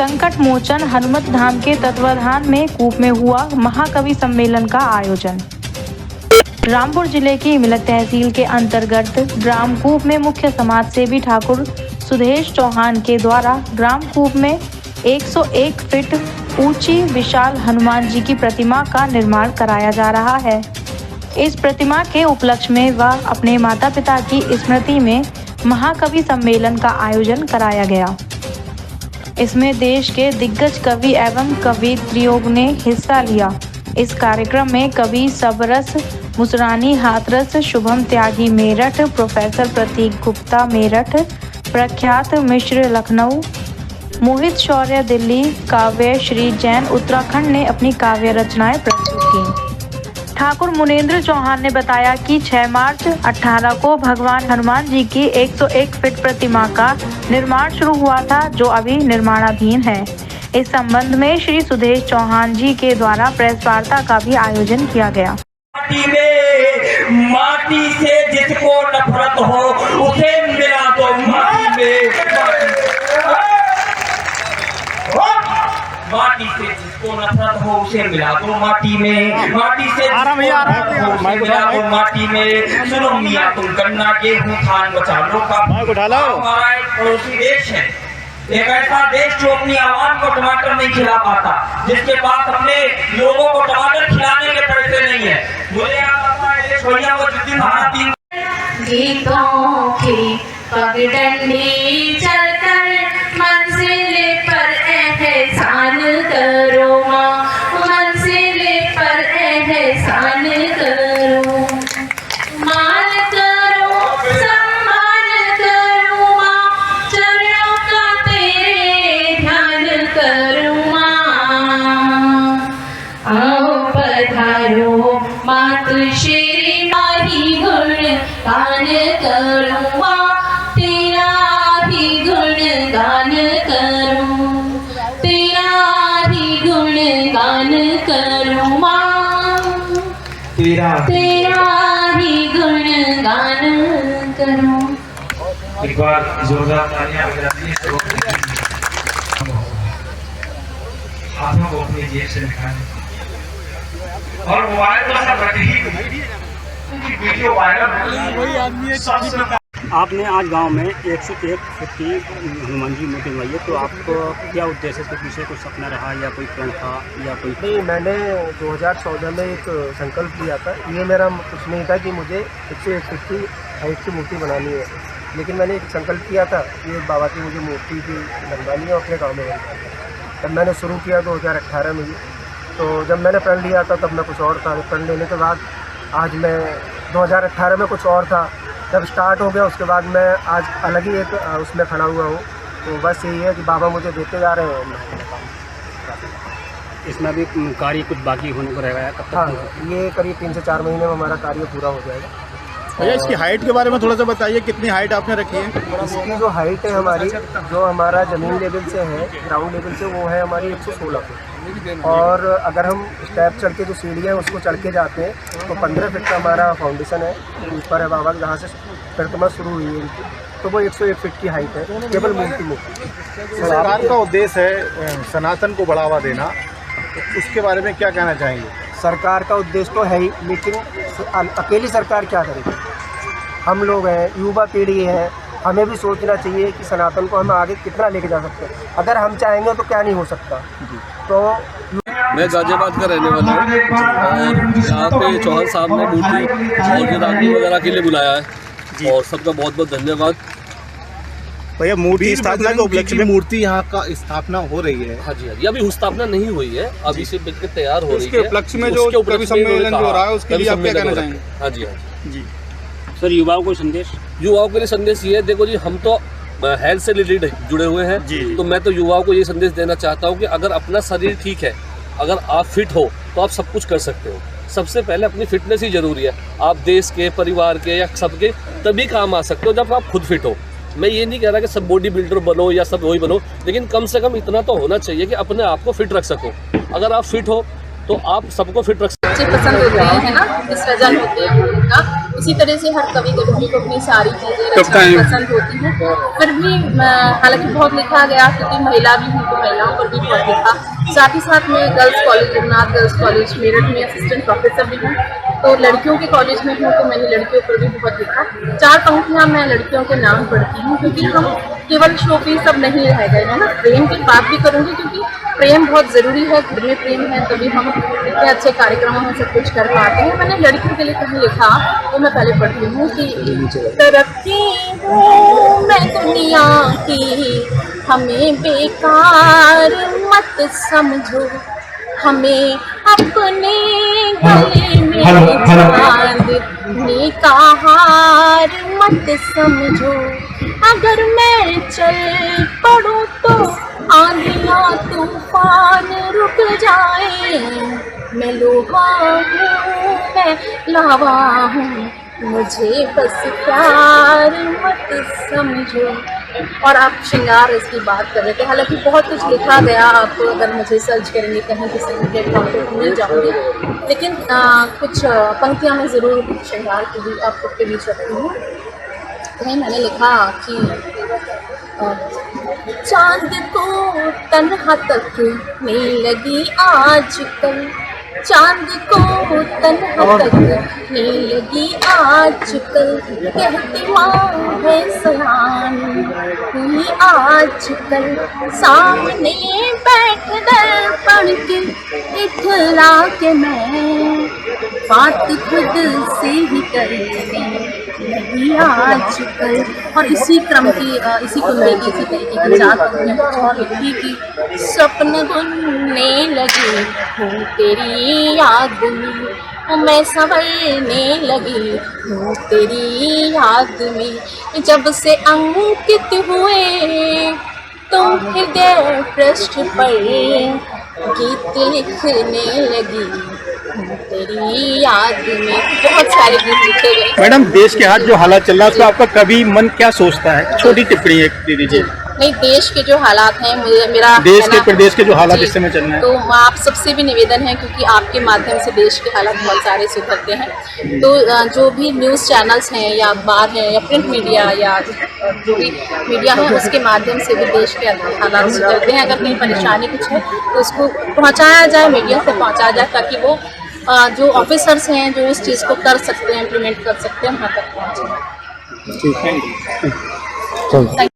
संकट मोचन हनुमत धाम के तत्वाधान में कूप में हुआ महाकवि सम्मेलन का आयोजन। रामपुर जिले की मिलक तहसील के अंतर्गत ग्राम कूप में मुख्य समाज सेवी ठाकुर सुदेश चौहान के द्वारा ग्राम कूप में 101 फीट ऊंची विशाल हनुमान जी की प्रतिमा का निर्माण कराया जा रहा है। इस प्रतिमा के उपलक्ष्य में व अपने माता पिता की स्मृति में महाकवि सम्मेलन का आयोजन कराया गया। इसमें देश के दिग्गज कवि एवं कवयित्रियों ने हिस्सा लिया। इस कार्यक्रम में कवि सबरस मुसरानी हाथरस, शुभम त्यागी मेरठ, प्रोफेसर प्रतीक गुप्ता मेरठ, प्रख्यात मिश्र लखनऊ, मोहित शौर्य दिल्ली, काव्य श्री जैन उत्तराखंड ने अपनी काव्य रचनाएं प्रस्तुत की। ठाकुर मुनेन्द्र चौहान ने बताया कि 6 मार्च 18 को भगवान हनुमान जी की 101 फीट प्रतिमा का निर्माण शुरू हुआ था, जो अभी निर्माणाधीन है। इस संबंध में श्री सुदेश चौहान जी के द्वारा प्रेस वार्ता का भी आयोजन किया गया। माटी से जिसको नफरत हो उसे मिला दो माटी में, माटी से जिसको नफरत हो उसे मिला दो माटी में, माटी से मिला दो माटी में। सुनो मियां तुम गन्ना गेहूं धान बचा लो का। हमारा एक पड़ोसी देश है, एक ऐसा देश जो अपनी आवाम को टमाटर नहीं खिला पाता, जिसके पास अपने लोगों को टमाटर खिलाने के पैसे नहीं है। मुझे आप अपना देश भैया वो जिस दिन भारत गीतों की पगडंडी चलकर मंजिल पर एहसान करो माँ, मंजिल पर एहसान करो, मान करो सम्मान करो माँ, चरणों का तेरे ध्यान करो माँ। आओ पधारो मात श्री माही गुण गान करो माँ, तेरा ही गुण गान करो, तेरा ही गुण गान करो माँ, तेरा ही गुण गान करो। एक बार जोरदार तालियां बजाइए। हाथों को अपनी जेब से निकालें और मोबाइल को सब रख ही वीडियो वायरल। आपने आज गांव में 101 फीट की हनुमान जी मूर्ति बनवाई है, तो आपको क्या उद्देश्य के पीछे कुछ सपना रहा या कोई प्रण था या कोई? नहीं, मैंने 2014 में एक संकल्प लिया था। ये मेरा कुछ नहीं था कि मुझे 101 फीट की हाइट की मूर्ति बनानी है, लेकिन मैंने एक संकल्प किया था कि बाबा की मुझे मूर्ति की बनवानी है और अपने गाँव में बनवानी है। तब मैंने शुरू किया 2018 में ही। तो जब मैंने प्रण लिया था तब मैं कुछ और था, प्रण लेने के बाद आज मैं 2018 में कुछ और था, जब स्टार्ट हो गया उसके बाद मैं आज अलग ही एक उसमें खड़ा हुआ हूँ। तो बस यही है कि बाबा मुझे देते जा रहे हैं। इसमें भी कार्य कुछ बाकी होने को रहेगा कब तक? हाँ, ये करीब 3 से 4 महीने में हमारा कार्य पूरा हो जाएगा। भैया इसकी हाइट के बारे में थोड़ा सा बताइए, कितनी हाइट आपने रखी है? इसकी जो हाइट है हमारी, जो हमारा ज़मीन लेवल से है, ग्राउंड लेवल से, वो है हमारी 116 फीट। और अगर हम स्टेप चढ़ के जो सीढ़ियाँ हैं उसको चढ़ के जाते हैं तो 15 फीट का हमारा फाउंडेशन है, ऊपर है बाबा जहाँ से प्रतिमा शुरू हुई है इनकी, तो वो 101 फीट की हाइट है, केवल मूर्ति। सरकार का उद्देश्य है सनातन को बढ़ावा देना, तो उसके बारे में क्या कहना चाहेंगे? सरकार का उद्देश्य तो है ही, लेकिन अकेली सरकार क्या करेगी? हम लोग हैं, युवा पीढ़ी है, हमें भी सोचना चाहिए कि सनातन को हम आगे कितना लेके जा सकते हैं। अगर हम चाहेंगे तो क्या नहीं हो सकता। तो मैं गाजियाबाद का रहने वाला हूँ और यहाँ पे चौहान साहब ने मूर्ति ऑर्गेनाइजिंग वगैरह के लिए बुलाया है और सबका बहुत बहुत धन्यवाद। भैया मूर्ति स्थापना के उपलक्ष्य में मूर्ति यहाँ का स्थापना हो रही है? हाँ जी, हाँ जी, अभी स्थापना नहीं हुई है, अभी से बिल्कुल तैयार हो रही है। उपलक्ष्य में जो कवि सम्मेलन हो रहा है उसके लिए आप क्या कहना चाहेंगे? हाँ जी, हाँ जी सर, युवाओं को संदेश? युवाओं के लिए संदेश ये है, देखो जी, हम तो हेल्थ से रिलेटेड जुड़े हुए हैं, तो मैं तो युवाओं को ये संदेश देना चाहता हूँ कि अगर अपना शरीर ठीक है, अगर आप फिट हो तो आप सब कुछ कर सकते हो। सबसे पहले अपनी फिटनेस ही जरूरी है। आप देश के, परिवार के या सबके तभी काम आ सकते हो जब आप खुद फिट हो। मैं ये नहीं कह रहा कि सब बॉडी बिल्डर बनो या सब वही बनो, लेकिन कम से कम इतना तो होना चाहिए कि अपने आप को फिट रख सको। अगर आप फिट हो तो आप सबको फिट रख सकते। पसंद होते हैं, है ना, इस वजह होते हैं। का। इसी तरह से हर कवि कवि को अपनी सारी चीज़ें रचना पसंद होती हैं। फिर भी हालांकि बहुत लिखा गया, क्योंकि महिला भी हूँ तो महिलाओं पर भी बहुत लिखा। साथ ही साथ मैं girls college, Jagannath girls college Meerut में असिस्टेंट प्रोफेसर भी हूँ, तो लड़कियों के कॉलेज में हूँ, तो मैंने लड़कियों पर भी बहुत लिखा। 4 पंक्तियाँ मैं लड़कियों के नाम पढ़ती हूँ, क्योंकि हम केवल शोपीस सब नहीं रह गए हैं ना। प्रेम की बात भी करूँगी, क्योंकि प्रेम बहुत ज़रूरी है। घर में प्रेम है तभी हम इतने अच्छे कार्यक्रमों में सब कुछ कर पाते हैं। मैंने लड़कियों के लिए कहीं लिखा, वो मैं पहले पढ़ती हूँ कि तरक्की हूँ मैं दुनिया की, हमें बेकार मत समझो, हमें अपने गले में बांधने का हार मत समझो। अगर मैं चल पड़ूं तो आंधियाँ तूफान रुक जाए, मैं लोहा हूँ मैं लावा हूँ, मुझे बस प्यार मत समझो। और आप श्रृंगार इसकी बात कर रहे थे, हालांकि बहुत कुछ लिखा गया, आप अगर मुझे सर्च करेंगे कहीं किसी प्लेटफॉर्म पर मिल जाऊँगी, लेकिन कुछ पंक्तियाँ मैं ज़रूर श्रृंगार की भी आप सबके बीच रखती हूँ। वहीं मैंने लिखा कि चांद को तन्हा तकने लगी आजकल, चांद को तन्हा तकने लगी आजकल, कहती माँ है सयान हुई आजकल, सामने बैठ दर्पण के इठला के मैं बात खुद से ही करती लगी आजकल। और इसी क्रम की इसी कुंडली की इसी तरीके की जात और लिखी कि सपन बुनने लगी हूँ तेरी याद में, मैं संवरने लगी हूँ तेरी याद में, जब से अंकित हुए तुम हृदय पृष्ठ पर गीत लिखने लगी हूँ तेरी याद में। बहुत सारे गीत लिखे गए। मैडम, देश के हाथ जो हालात चल रहा है, उसमें आपका कभी मन क्या सोचता है? छोटी टिप्पणी एक दे दीजिए। नहीं, देश के जो हालात हैं, मेरा देश के प्रदेश के जो हालात इस समय चल रहे हैं, तो आप सबसे भी निवेदन है, क्योंकि आपके माध्यम से देश के हालात बहुत सारे सुधरते हैं, तो जो भी न्यूज़ चैनल्स हैं या अखबार हैं या प्रिंट मीडिया या जो भी मीडिया है, उसके माध्यम से भी देश के हालात सुधरते हैं। अगर कहीं परेशानी कुछ है तो उसको पहुँचाया जाए, मीडिया से पहुँचाया जाए, ताकि वो जो ऑफिसर्स हैं जो इस चीज़ को कर सकते हैं, इम्प्लीमेंट कर सकते हैं, वहाँ तक पहुँचे। ठीक है।